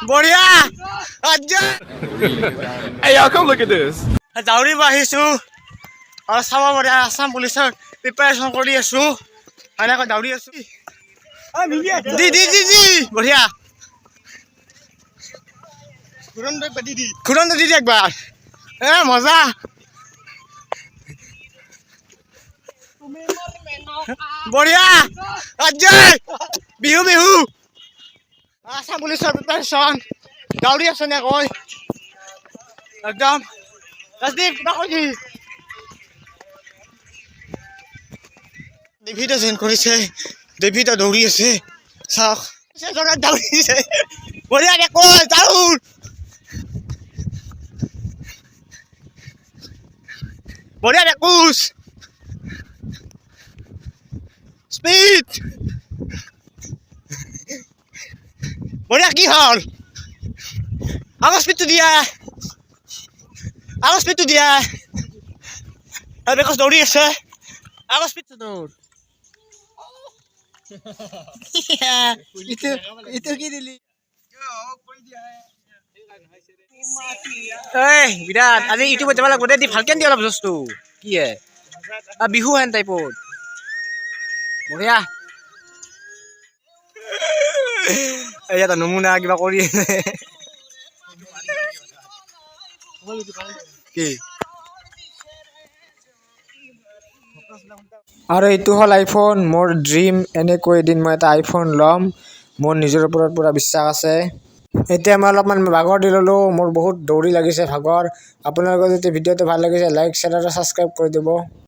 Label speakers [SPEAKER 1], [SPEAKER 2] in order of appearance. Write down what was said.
[SPEAKER 1] বঢ়িয়া
[SPEAKER 2] Hey, y'all, come look at this.
[SPEAKER 1] দৌৰিব আহিছো আৰু চাব পাৰে আছাম পুলিচৰ প্ৰিপাৰেশ্যন কৰি আছো এনেকৈ দৌৰি আছো দি দি দি দি বঢ়িয়া ঘূৰণ দি একবাৰ মজা বঢ়িয়া বিহু বিহু আছাম পুলিচৰ প্ৰিপাৰেশ্যন দৌৰি আছো নেকৈ একদম ৰাজদীপ কিবা কৈছি ডেভিডে জইন কৰিছে ডেভিডে দৌৰি আছে চাওক জগাত দৌৰিছে বঢ়িয়া দেখো দৌৰ বঢ়িয়া দেখোছ স্পীড বঢ়িয়া কি হ'ল আগৰ স্পীডটো দিয়া বেকজ দৌৰি আছে আগৰ স্পীডটো দৌৰ ইটো কি দিলি বিৰাট আজি ইউটিউবত যাব লাগিব দে ভালকে দি অলপ বস্তু কি বিহু হেন টাইপত বঢ়িয়া এটা নমুনা কিবা কৰি আছে কি
[SPEAKER 3] আৰু এইটো হ'ল আইফোন মোৰ ড্ৰিম এনেকৈ এদিন মই এটা আইফোন ল'ম মোৰ নিজৰ ওপৰত পুৰা বিশ্বাস আছে এতিয়া মই অলপমান ভাগৰ দি ল'লোঁ মোৰ বহুত দৌৰি লাগিছে ভাগৰ আপোনালোকৰ যদি ভিডিঅ'টো ভাল লাগিছে লাইক শ্বেয়াৰ আৰু ছাবস্ক্ৰাইব কৰি দিব